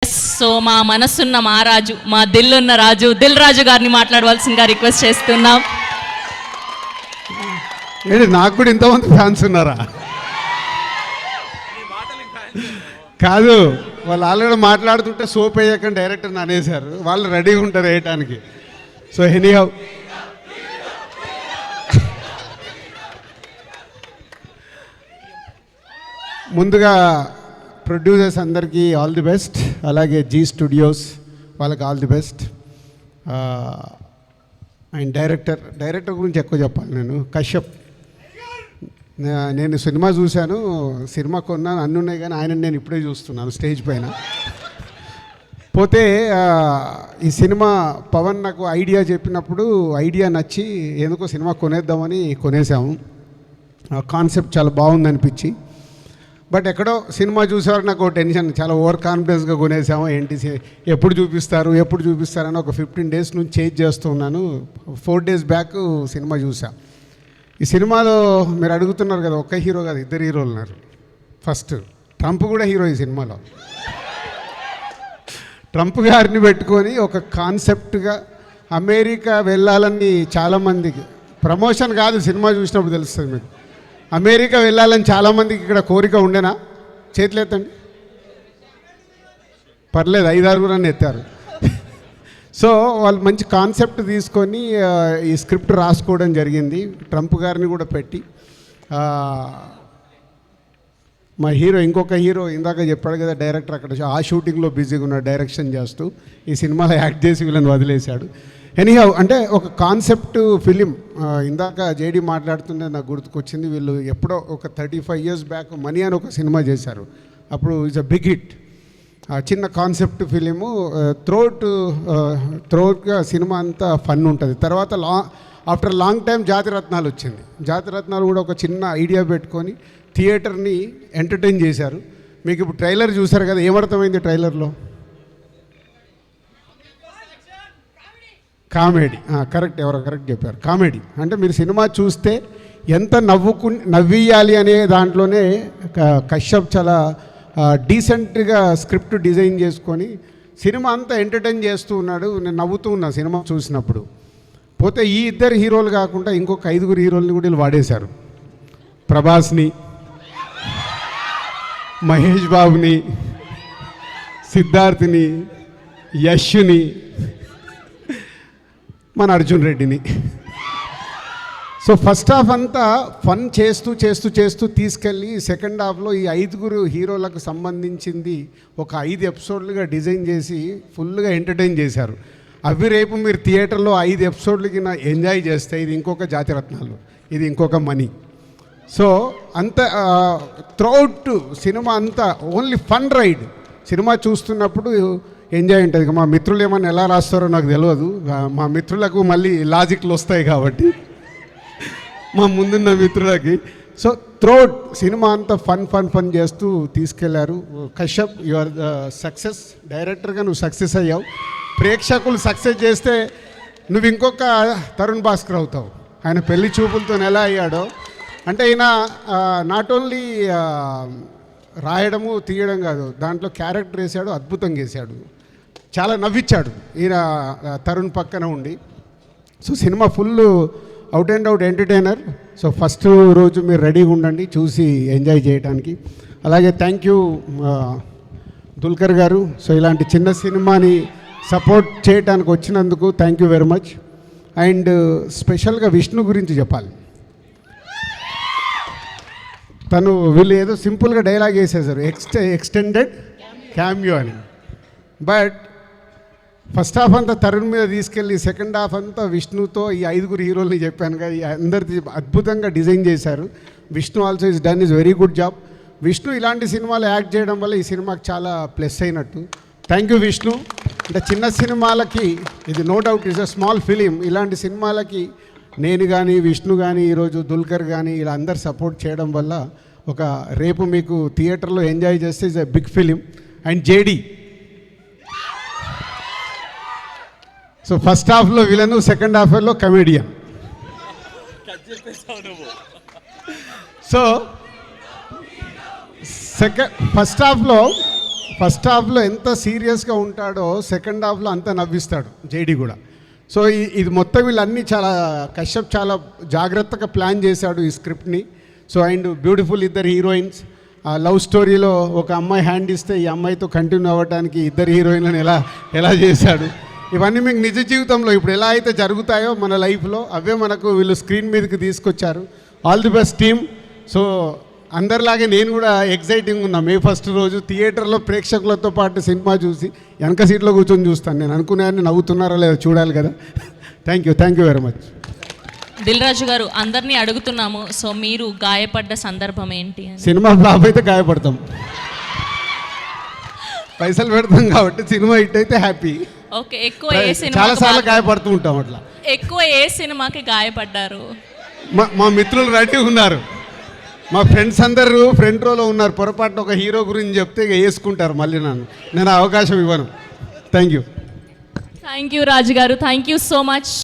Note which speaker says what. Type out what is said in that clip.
Speaker 1: So మా మనసున్న మహారాజు, మా దిల్లున్న రాజు, దిల్ రాజు గారిని మాట్లాడవలసిందిగా రిక్వెస్ట్ చేస్తున్నాం.
Speaker 2: నాకు కూడా ఇంతమంది ఫ్యాన్స్ ఉన్నారా? కాదు, వాళ్ళు ఆల్రెడీ మాట్లాడుతుంటే సోప్ వేయకండి డైరెక్టర్ అనేసారు. వాళ్ళు రెడీగా ఉంటారు వేయటానికి. సో ఎనీహౌ, ముందుగా ప్రొడ్యూసర్స్ అందరికీ ఆల్ ది బెస్ట్, అలాగే జీ స్టూడియోస్ వాళ్ళకి all the best. And director గురించి ఎక్కువ చెప్పాలి. నేను కశ్యప్, నేను సినిమా చూశాను, సినిమా కొన్నాను, అన్నీ ఉన్నాయి, కానీ ఆయన నేను ఇప్పుడే చూస్తున్నాను స్టేజ్ పైన. పోతే ఈ సినిమా పవన్ నాకు ఐడియా చెప్పినప్పుడు ఐడియా నచ్చి ఎందుకో సినిమా కొనేద్దామని కొనేసాము. కాన్సెప్ట్ చాలా బాగుంది అనిపించి. బట్ ఎక్కడో సినిమా చూసేవారు నాకు టెన్షన్, చాలా ఓవర్ కాన్ఫిడెన్స్గా కొనేసాము. ఏంటి ఎప్పుడు చూపిస్తారని ఒక 15 days నుంచి చేంజ్ చేస్తూ ఉన్నాను. 4 days బ్యాక్ సినిమా చూసా. ఈ సినిమాలో మీరు అడుగుతున్నారు కదా, ఒక్క హీరో కాదు, 2 హీరోలు ఉన్నారు. ఫస్ట్ ట్రంప్ కూడా హీరో ఈ సినిమాలో. ట్రంప్ గారిని పెట్టుకొని ఒక కాన్సెప్ట్గా అమెరికా వెళ్ళాలని చాలామందికి, ప్రమోషన్ కాదు, సినిమా చూసినప్పుడు తెలుస్తుంది మీకు. అమెరికా వెళ్ళాలని చాలామందికి ఇక్కడ కోరిక ఉండేనా? చేతులు ఎత్తండి. పర్లేదు, 5-6 అని ఎత్తారు. సో వాళ్ళు మంచి కాన్సెప్ట్ తీసుకొని ఈ స్క్రిప్ట్ రాసుకోవడం జరిగింది. ట్రంప్ గారిని కూడా పెట్టి, మా హీరో, ఇంకొక హీరో ఇందాక చెప్పాడు కదా డైరెక్టర్, అక్కడ ఆ షూటింగ్లో బిజీగా ఉన్నాడు డైరెక్షన్ చేస్తూ. ఈ సినిమాలో యాక్ట్ చేసి వీళ్ళని వదిలేశాడు. ఎనీహౌ, అంటే ఒక కాన్సెప్ట్ ఫిలిం. ఇందాక జేడీ మాట్లాడుతుంటే నాకు గుర్తుకొచ్చింది, వీళ్ళు ఎప్పుడో ఒక 35 years బ్యాక్ మనీ అని ఒక సినిమా చేశారు. అప్పుడు ఇట్స్ అ బిగ్ హిట్. చిన్న కాన్సెప్ట్ ఫిలిము. త్రోట్గా సినిమా అంతా ఫన్ ఉంటుంది. తర్వాత ఆఫ్టర్ లాంగ్ టైం జాతిరత్నాలు వచ్చింది. జాతిరత్నాలు కూడా ఒక చిన్న ఐడియా పెట్టుకొని థియేటర్ని ఎంటర్టైన్ చేశారు. మీకు ఇప్పుడు ట్రైలర్ చూశారు కదా, ఏమర్థమైంది ట్రైలర్లో? కామెడీ. కరెక్ట్, ఎవరో కరెక్ట్ చెప్పారు, కామెడీ. అంటే మీరు సినిమా చూస్తే ఎంత నవ్వియాలి అనే దాంట్లోనే కశ్యప్ చాలా డీసెంట్గా స్క్రిప్ట్ డిజైన్ చేసుకొని సినిమా అంతా ఎంటర్టైన్ చేస్తూ ఉన్నాడు. నేను నవ్వుతూ ఉన్నా సినిమా చూసినప్పుడు. పోతే ఈ 2 హీరోలు కాకుండా ఇంకొక 5 హీరోల్ని కూడా వీళ్ళు వాడేశారు. ప్రభాస్ని, మహేష్ బాబుని, సిద్ధార్థ్ని, యష్ని, మన అర్జున్ రెడ్డిని. సో ఫస్ట్ హాఫ్ అంతా ఫన్ చేస్తూ తీసుకెళ్ళి సెకండ్ హాఫ్లో ఈ 5 హీరోలకు సంబంధించింది ఒక 5 ఎపిసోడ్లుగా డిజైన్ చేసి ఫుల్గా ఎంటర్టైన్ చేశారు. అవి రేపు మీరు థియేటర్లో 5 ఎపిసోడ్లకి ఎంజాయ్ చేస్తే ఇది ఇంకొక జాతిరత్నాలు, ఇది ఇంకొక మనీ. సో అంత త్రూఅవుట్ సినిమా అంతా ఓన్లీ ఫన్ రైడ్. సినిమా చూస్తున్నప్పుడు ఎంజాయ్ ఉంటుంది. మా మిత్రులు ఏమన్నా ఎలా రాస్తారో నాకు తెలియదు, మా మిత్రులకు మళ్ళీ లాజిక్లు వస్తాయి కాబట్టి, మా ముందున్న మిత్రులకి. సో త్రూఅవుట్ సినిమా అంతా ఫన్ చేస్తూ తీసుకెళ్లారు. Kashyap, you are the success. డైరెక్టర్గా నువ్వు సక్సెస్ అయ్యావు. ప్రేక్షకులు సక్సెస్ చేస్తే నువ్వు ఇంకొక తరుణ్ భాస్కర్ అవుతావు. ఆయన పెళ్లి చూపులతో ఎలా అయ్యాడో, అంటే ఈయన నాట్ ఓన్లీ రాయడము తీయడం కాదు, దాంట్లో క్యారెక్టర్ వేసాడు, అద్భుతంగా వేసాడు, చాలా నవ్వించాడు ఈయన తరుణ్ పక్కన ఉండి. So cinema full out and out entertainer. So first రోజు మీరు రెడీగా ఉండండి చూసి ఎంజాయ్ చేయడానికి. అలాగే థ్యాంక్ యూ దుల్కర్ గారు. సో ఇలాంటి చిన్న సినిమాని సపోర్ట్ చేయడానికి వచ్చినందుకు thank you very much. And స్పెషల్గా విష్ణు గురించి చెప్పాలి. వీళ్ళు ఏదో సింపుల్గా డైలాగ్ వేసేసారు, ఎక్స్టెండెడ్ క్యామియో అని. బట్ ఫస్ట్ హాఫ్ అంతా తరుణ్ మీద తీసుకెళ్ళి సెకండ్ హాఫ్ అంతా విష్ణుతో ఈ 5 హీరోల్ని చెప్పాను కదా, ఈ అందరిది అద్భుతంగా డిజైన్ చేశారు. Vishnu also is done is very good job. Vishnu ఇలాంటి సినిమాలు యాక్ట్ చేయడం వల్ల ఈ సినిమాకి చాలా ప్లస్ అయినట్టు. Thank you Vishnu. అంటే చిన్న సినిమాలకి ఇది no doubt is a small film. ఇలాంటి సినిమాలకి నేను కానీ, విష్ణు కానీ, ఈరోజు దుల్కర్ కానీ ఇలా అందరు సపోర్ట్ చేయడం వల్ల ఒక రేపు మీకు థియేటర్లో ఎంజాయ్ చేస్తే is a big film. And JD, so first హాఫ్లో విలను, సెకండ్ హాఫ్లో కమెడియన్. సో ఫస్ట్ ఫస్ట్ హాఫ్లో ఎంత సీరియస్గా ఉంటాడో సెకండ్ హాఫ్లో అంత నవ్విస్తాడు జేడీ కూడా. సో ఇది మొత్తం వీళ్ళన్నీ చాలా కశ్యప్ చాలా జాగ్రత్తగా ప్లాన్ చేశాడు ఈ స్క్రిప్ట్ని. సో అండ్ బ్యూటిఫుల్ ఇద్దరు హీరోయిన్స్, లవ్ స్టోరీలో ఒక అమ్మాయి హ్యాండ్ ఇస్తే ఈ అమ్మాయితో కంటిన్యూ అవ్వడానికి ఇద్దరు హీరోయిన్లను ఎలా చేశాడు. ఇవన్నీ మీకు నిజ జీవితంలో ఇప్పుడు ఎలా అయితే జరుగుతాయో మన లైఫ్లో అవే మనకు వీళ్ళు స్క్రీన్ మీదకి తీసుకొచ్చారు. All the best team. So అందరిలాగే నేను కూడా ఎగ్జైటింగ్ ఉన్నా. మే 1 రోజు థియేటర్లో ప్రేక్షకులతో పాటు సినిమా చూసి వెనక సీట్లో కూర్చొని చూస్తాను. నేను అనుకున్నాను నవ్వుతున్నారో లేదో చూడాలి కదా. Thank you very much.
Speaker 1: Dil Raju garu, అందరినీ అడుగుతున్నాము, సో మీరు గాయపడ్డ సందర్భం ఏంటి అని?
Speaker 2: సినిమా ఫ్లాప్ అయితే గాయపడతాం, పైసలు పెడతాం కాబట్టి. సినిమా హిట్ అయితే హ్యాపీ.
Speaker 1: ఓకే, ఎక్కువ ఏ సినిమా
Speaker 2: చాలాసార్లు గాయపడుతూ ఉంటాం అట్లా.
Speaker 1: ఎక్కువ ఏ సినిమాకి గాయపడ్డారు?
Speaker 2: మా మిత్రులు రెడీ ఉన్నారు, మా ఫ్రెండ్స్ అందరూ ఫ్రంట్ రోలో ఉన్నారు. పొరపాటున ఒక హీరో గురించి చెప్తే ఇక వేసుకుంటారు మళ్ళీ నేను అవకాశం ఇవ్వను. థ్యాంక్ యూ
Speaker 1: రాజు గారు, థ్యాంక్ యూ సో మచ్.